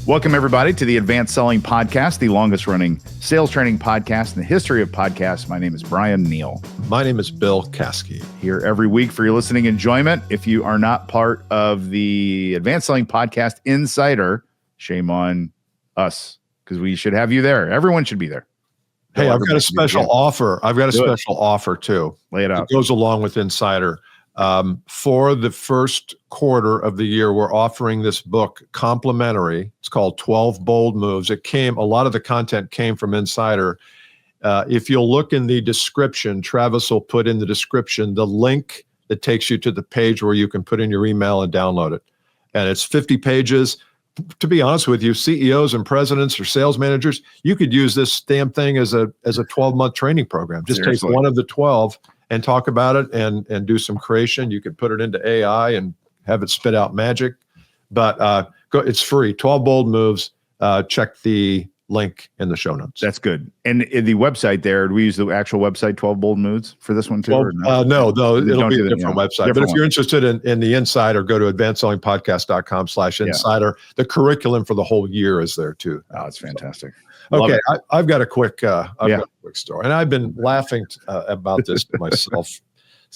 Welcome, everybody, to the Advanced Selling Podcast, the longest running sales training podcast in the history of podcasts. My name is Bryan Neal. My name is Bill Caskey. Here every week for your listening enjoyment. If you are not part of the Advanced Selling Podcast Insider, shame on us, because we should have you there. Everyone should be there. Hey, I've got a special offer. I've got a special offer, too. Lay it out. It goes along with Insider. For the first quarter of the year, we're offering this book complimentary. It's called 12 Bold Moves. A lot of the content came from Insider. If you'll look in the description, Travis will put in the description the link that takes you to the page where you can put in your email and download it. And it's 50 pages. To be honest with you, CEOs and presidents or sales managers, you could use this damn thing as a 12-month training program. Just Seriously. take one of the 12 and talk about it and do some creation. You could put it into AI and have it spit out magic. But it's free. 12 Bold Moves. Check the link in the show notes. That's good. And in the website there, do we use the actual website, 12 Bold Moves, for this one too? Well, or no? No, it'll Don't be do a that, different yeah. website. Different But if one. you're interested in the Insider, go to advancedsellingpodcast.com/insider. The curriculum for the whole year is there too. Oh, it's fantastic. Love Okay, it. I've got a quick story, and I've been laughing about this to myself.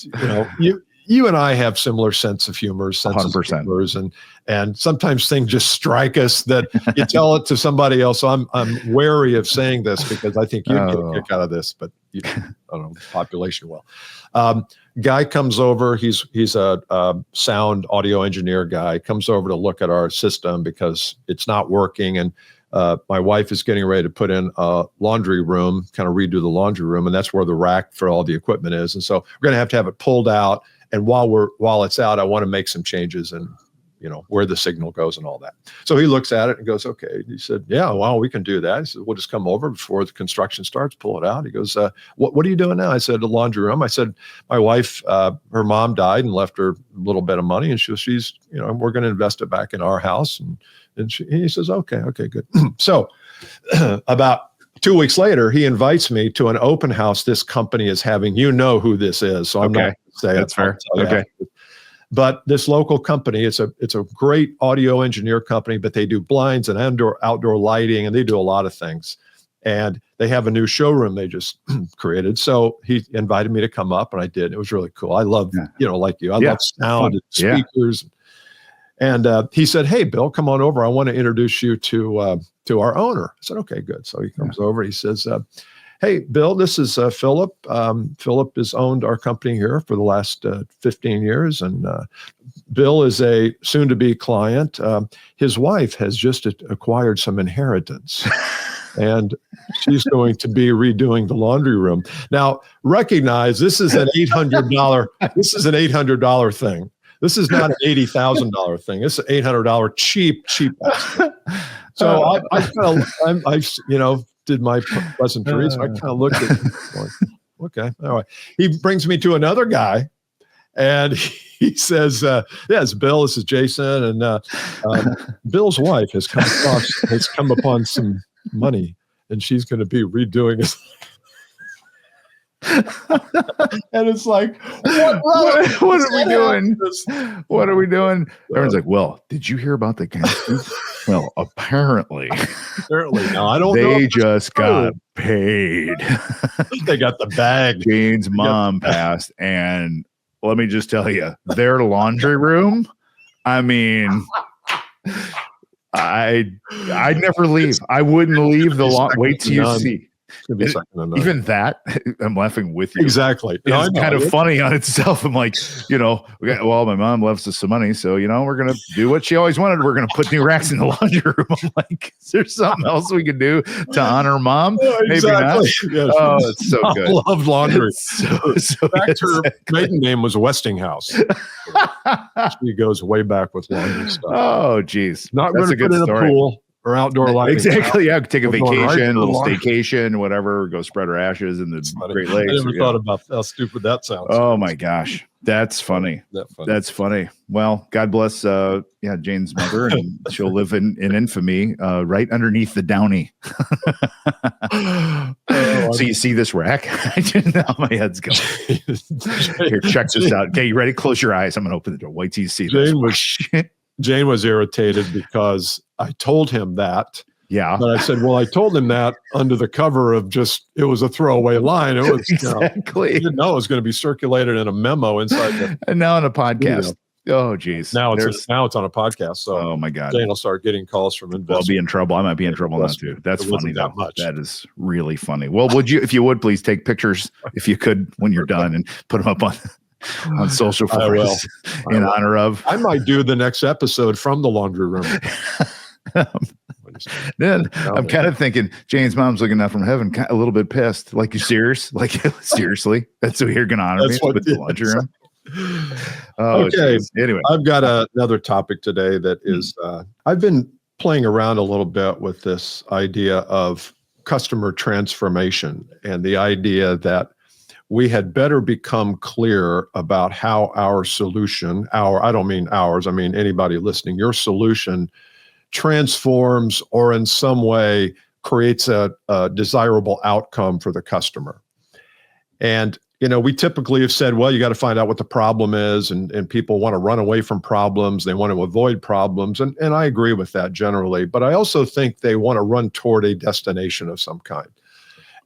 You know, you and I have similar sense of humor, 100%. And sometimes things just strike us that you tell it to somebody else. So I'm wary of saying this because I think you'd get a kick out of this, but I don't know, the population will. Guy comes over. He's a sound audio engineer guy. Comes over to look at our system because it's not working, and my wife is getting ready to put in a laundry room, kind of redo the laundry room, and that's where the rack for all the equipment is. And so we're going to have it pulled out. And while it's out, I want to make some changes and, you know, where the signal goes and all that. So he looks at it and goes, okay. He said, yeah, well, we can do that. He said, we'll just come over before the construction starts, pull it out. He goes, what are you doing now? I said, the laundry room. I said, my wife, her mom died and left her a little bit of money. And she's, you know, we're going to invest it back in our house. And he says, okay, good. So about 2 weeks later, he invites me to an open house this company is having. You know who this is, so I'm not going to say that's fair. Okay. But this local company, it's a great audio engineer company, but they do blinds and outdoor lighting, and they do a lot of things. And they have a new showroom they just created. So he invited me to come up, and I did. It was really cool. I love, like you, I love sound and speakers. And he said, hey, Bill, come on over. I want to introduce you to our owner. I said, okay, good. So he comes over. He says, hey, Bill, this is Philip. Philip has owned our company here for the last 15 years. And Bill is a soon-to-be client. His wife has just acquired some inheritance. And she's going to be redoing the laundry room. Now, recognize this is an $800 thing. This is not an $80,000 thing. It's an $800 cheap. So I did my pleasantries. I kind of looked at him like, okay, all right. He brings me to another guy, and he says, yes, Bill, this is Jason, and Bill's wife has come upon some money, and she's going to be redoing his. And it's like, what are we doing? What are we doing? Everyone's like, well, did you hear about the gangsters? Well, apparently. No, I don't know. They just got paid. They got the bag. Jane's mom passed, and let me just tell you, their laundry room, I mean, I'd never leave. I wouldn't leave the laundry. Wait till you see. Even that, I'm laughing with you. Exactly. It's kind of funny on itself. I'm like, well, my mom loves us some money, so we're gonna do what she always wanted. We're gonna put new racks in the laundry room. I'm like, is there something else we can do to honor mom? Exactly. Maybe not. Yes. Oh, it's so good. I love laundry. So In fact, her maiden name was Westinghouse. She goes way back with laundry stuff. Oh, geez, Not that's going to put in a pool or outdoor lighting. Exactly. Yeah, take a vacation, right a little staycation, whatever. Go spread our ashes in the Great Lakes. I never thought about how stupid that sounds. Oh my gosh, that's funny. That's funny. Well, God bless, Jane's mother, and she'll live in infamy, right underneath the Downey. So you see this rack? Now my head's going. Here, check this out. Okay, you ready? Close your eyes. I'm gonna open the door. Wait till you see this. Jane was irritated because I told him that. Yeah. But I said, well, I told him that under the cover of just, it was a throwaway line. It was, exactly. I didn't know it was going to be circulated in a memo inside the and now on a podcast. Oh, geez. Now it's on a podcast. So, oh my God, Jane will start getting calls from investors. I'll be in trouble. I might be in trouble now too. That's funny. That much. That is really funny. Well, if you would please take pictures, if you could, when you're done, and put them up on social forums in honor of. I might do the next episode from the laundry room. Then I'm kind of thinking Jane's mom's looking down from heaven, a little bit pissed. Like, you serious? Like, seriously? That's what you're going to honor me with the laundry room? Oh, okay. Geez. Anyway, I've got another topic today that is, I've been playing around a little bit with this idea of customer transformation and the idea that we had better become clear about how our solution, I don't mean ours, I mean anybody listening, your solution transforms or in some way creates a desirable outcome for the customer. And we typically have said, well, you got to find out what the problem is, and people want to run away from problems. They want to avoid problems. And I agree with that generally, but I also think they want to run toward a destination of some kind.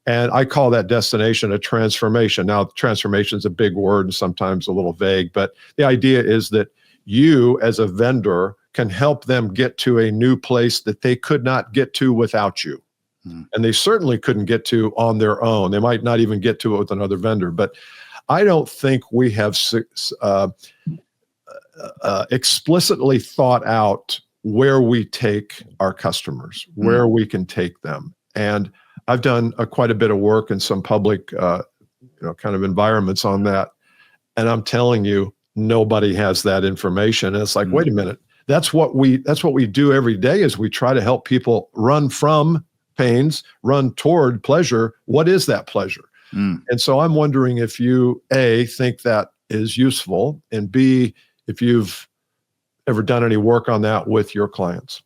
And I call that destination a transformation. Now, transformation is a big word and sometimes a little vague, but the idea is that you as a vendor can help them get to a new place that they could not get to without you. And they certainly couldn't get to on their own. They might not even get to it with another vendor. But I don't think we have explicitly thought out where we take our customers, where we can take them. And I've done quite a bit of work in some public, kind of environments on that. And I'm telling you, nobody has that information. And it's like, wait a minute, that's what we do every day, is we try to help people run from pains, run toward pleasure. What is that pleasure? And so I'm wondering if you, A, think that is useful, and B, if you've ever done any work on that with your clients.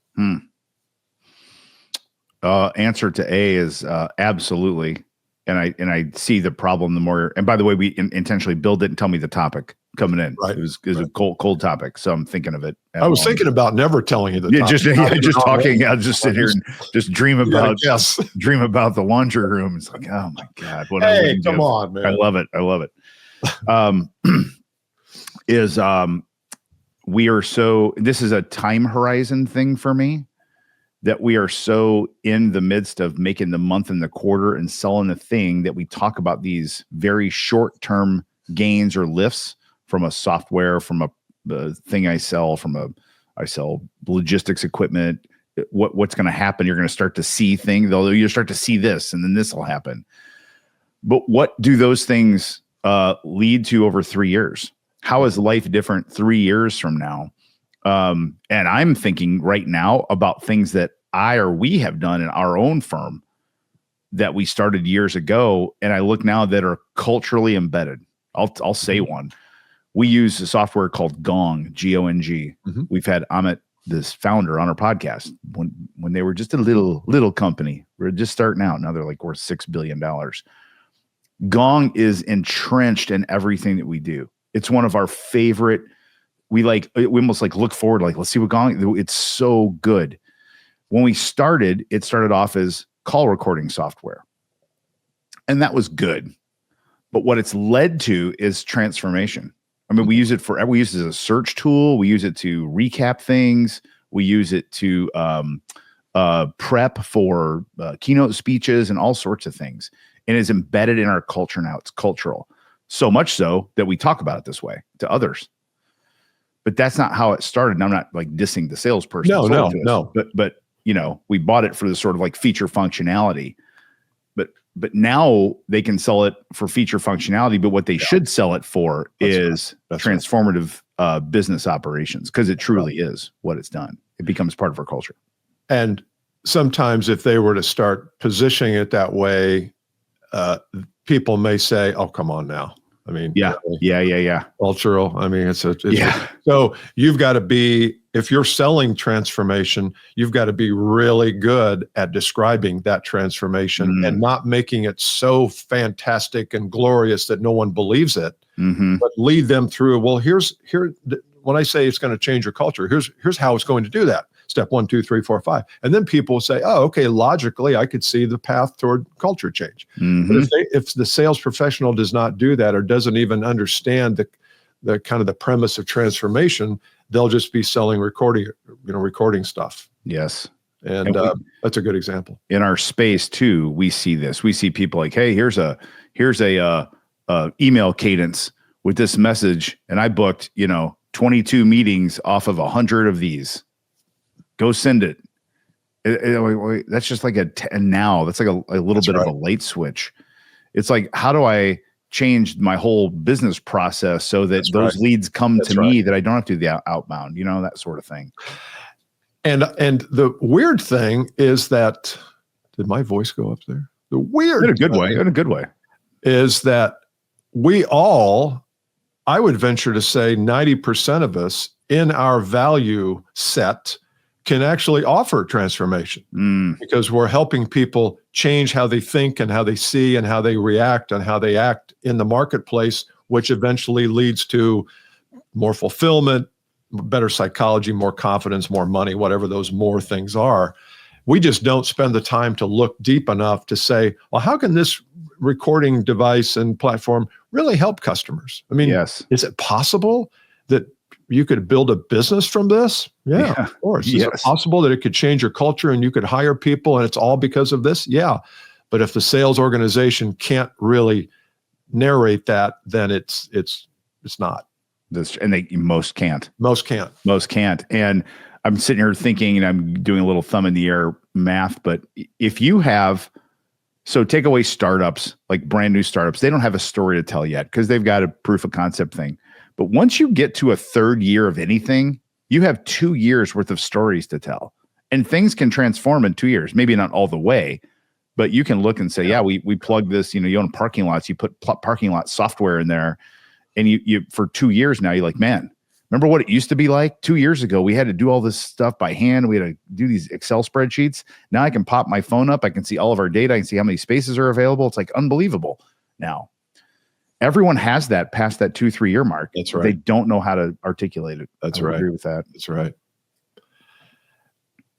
Answer to A is absolutely. And I see the problem the more, and by the way, we intentionally build it and tell me the topic coming in. Right. It was a cold topic. So I'm thinking of it. I was thinking about never telling you the topic. Just talking. I'll just sit here and just dream about the laundry room. It's like, oh my God. What come on, man. I love it. This is a time horizon thing for me, that we are so in the midst of making the month and the quarter and selling the thing that we talk about these very short-term gains or lifts from a software, from the thing I sell, I sell logistics equipment. What's going to happen? You're going to start to see things, though. You start to see this, and then this will happen. But what do those things lead to over 3 years? How is life different 3 years from now? And I'm thinking right now about things that we have done in our own firm that we started years ago. And I look now that are culturally embedded. I'll say one. We use a software called Gong, G-O-N-G. We've had Amit, this founder, on our podcast when they were just a little company. We're just starting out. Now they're like worth $6 billion. Gong is entrenched in everything that we do. It's one of our favorite. We almost look forward, let's see what Gong, it's so good. When we started, it started off as call recording software. And that was good. But what it's led to is transformation. I mean, we use it as a search tool. We use it to recap things. We use it to prep for keynote speeches and all sorts of things. And it's embedded in our culture now. It's cultural. So much so that we talk about it this way to others. But that's not how it started. And I'm not dissing the salesperson. No. But we bought it for the sort of feature functionality. But now they can sell it for feature functionality. But what they should sell it for is transformative business operations, because it truly is what it's done. It becomes part of our culture. And sometimes if they were to start positioning it that way, people may say, "Oh, come on now." I mean, yeah. Cultural. I mean, so you've got to be, if you're selling transformation, you've got to be really good at describing that transformation and not making it so fantastic and glorious that no one believes it, but lead them through. Well, when I say it's going to change your culture, here's how it's going to do that. step 1, 2, 3, 4, 5. And then people will say, oh, okay, logically, I could see the path toward culture change. But if the sales professional does not do that or doesn't even understand the kind of the premise of transformation, they'll just be selling recording stuff. Yes. And that's a good example. In our space too, we see this. We see people like, hey, here's a email cadence with this message, and I booked 22 meetings off of 100 of these. Go send it. That's just like now. That's like a little bit of a light switch. It's like, how do I change my whole business process so that those leads come to me, that I don't have to do the outbound, that sort of thing. And the weird thing is that, did my voice go up there? The weird in a good way is that we all, I would venture to say 90% of us in our value set can actually offer transformation because we're helping people change how they think and how they see and how they react and how they act in the marketplace, which eventually leads to more fulfillment, better psychology, more confidence, more money, whatever those more things are. We just don't spend the time to look deep enough to say, well, how can this recording device and platform really help customers? I mean, yes. Is it possible that you could build a business from this? Yeah, of course. Is it possible that it could change your culture and you could hire people and it's all because of this? Yeah. But if the sales organization can't really narrate that, then it's not. And most can't. Most can't. And I'm sitting here thinking, and I'm doing a little thumb in the air math, but if you have, so take away startups, like brand new startups, they don't have a story to tell yet because they've got a proof of concept thing. But once you get to a third year of anything, you have 2 years worth of stories to tell. And things can transform in 2 years, maybe not all the way, but you can look and say, we plug this, you own parking lots, you put parking lot software in there. And you for 2 years now, you're like, man, remember what it used to be like 2 years ago? We had to do all this stuff by hand. We had to do these Excel spreadsheets. Now I can pop my phone up. I can see all of our data. I can see how many spaces are available. It's like unbelievable. Now, everyone has that past that 2-3 year mark. That's right. They don't know how to articulate it. That's I right. agree with that. That's right.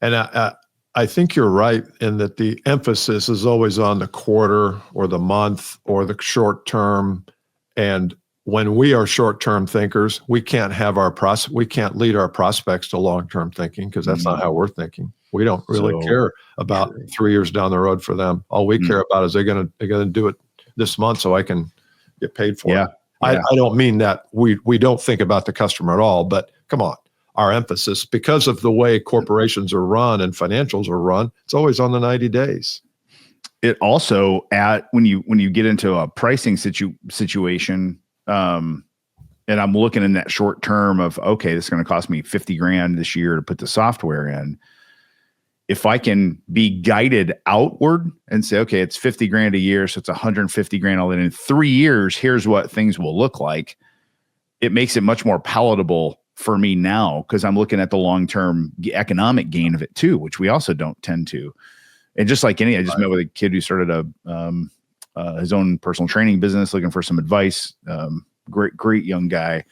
And I think you're right in that the emphasis is always on the quarter or the month or the short term. And when we are short-term thinkers, we can't lead our prospects to long-term thinking because that's not how we're thinking. We don't really care about 3 years down the road for them. All we care about is they're gonna do it this month so I can get paid for it. I don't mean that we don't think about the customer at all, but come on, our emphasis, because of the way corporations are run and financials are run, it's always on the 90 days. It also when you get into a pricing situation. And I'm looking in that short term of, okay, this is going to cost me $50,000 this year to put the software in. If I can be guided outward and say, okay, it's $50,000 a year, so it's $150,000 all in 3 years, here's what things will look like. It makes it much more palatable for me now because I'm looking at the long-term economic gain of it too, which we also don't tend to. And just like I just met with a kid who started his own personal training business, looking for some advice. Great young guy.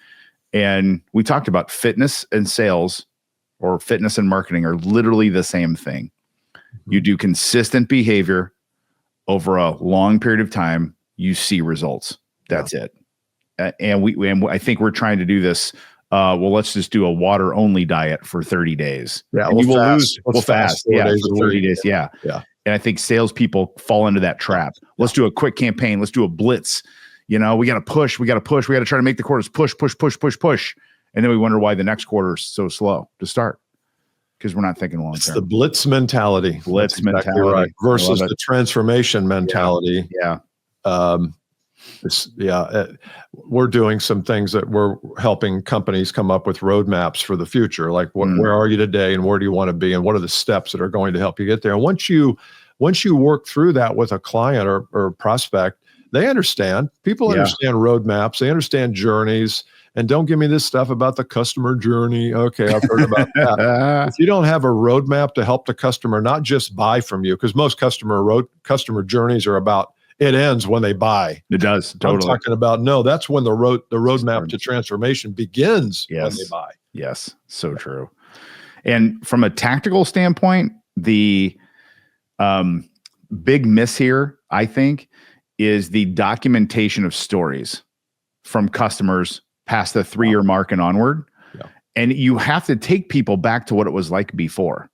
And we talked about fitness and sales, or fitness and marketing, are literally the same thing. You do consistent behavior over a long period of time, you see results. That's it. And I think we're trying to do this. Let's just do a water only diet for 30 days. Yeah. We'll fast. Yeah. For 30 days. Yeah. Yeah. And I think salespeople fall into that trap. Let's do a quick campaign. Let's do a blitz. We got to push. We got to try to make the quarters push. And then we wonder why the next quarter is so slow to start because we're not thinking long term. It's the blitz mentality. Mentality. Right. Versus the transformation mentality. Yeah. We're doing some things that we're helping companies come up with roadmaps for the future. Like where are you today and where do you want to be? And what are the steps that are going to help you get there? And once you work through that with a client or prospect, they understand. People understand roadmaps. They understand journeys. And don't give me this stuff about the customer journey. Okay, I've heard about that. If you don't have a roadmap to help the customer not just buy from you, because most customer journeys are about it ends when they buy. It does. Totally. I'm talking about, no, that's when the roadmap to transformation begins when they buy. Yes. So true. And from a tactical standpoint, the big miss here, I think, is the documentation of stories from customers past the 3-year mark and onward. Yeah. And you have to take people back to what it was like before.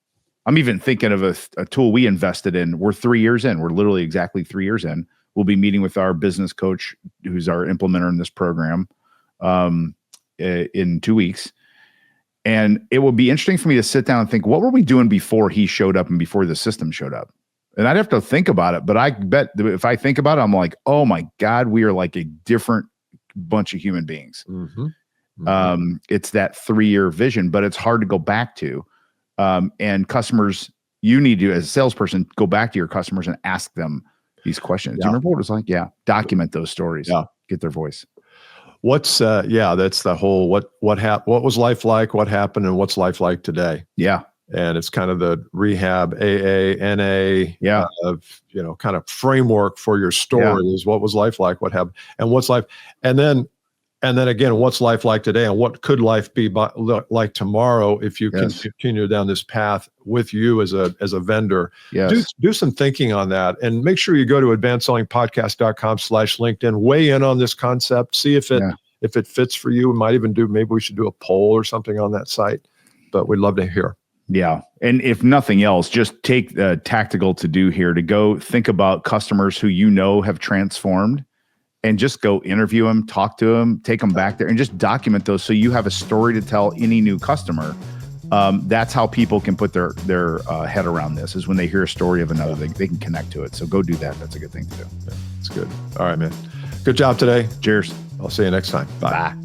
I'm even thinking of a tool we invested in. We're 3 years in. We're literally exactly 3 years in. We'll be meeting with our business coach, who's our implementer in this program, in 2 weeks. And it will be interesting for me to sit down and think, what were we doing before he showed up and before the system showed up? And I'd have to think about it. But I bet if I think about it, I'm like, oh my God, we are like a different bunch of human beings. Mm-hmm. Mm-hmm. It's that 3-year vision, but it's hard to go back to. And customers, you need to, as a salesperson, go back to your customers and ask them these questions. Do you remember what it was like? Yeah. Document those stories. Yeah. Get their voice. What's that's the whole what was life like, what happened, and what's life like today? Yeah. And it's kind of the rehab AA, NA, kind of framework for your story is what was life like, what happened, and what's life, and then again, what's life like today, and what could life be like tomorrow if you can continue down this path with you as a vendor. Yes. Do some thinking on that, and make sure you go to advancedsellingpodcast.com/LinkedIn, weigh in on this concept, see if it fits for you. We might even maybe we should do a poll or something on that site, but we'd love to hear. Yeah. And if nothing else, just take the tactical to do here to go think about customers who have transformed, and just go interview them, talk to them, take them back there, and just document those so you have a story to tell any new customer. That's how people can put their head around this, is when they hear a story of another, they can connect to it. So go do that. That's a good thing to do. Yeah, that's good. All right, man. Good job today. Cheers. I'll see you next time. Bye. Bye.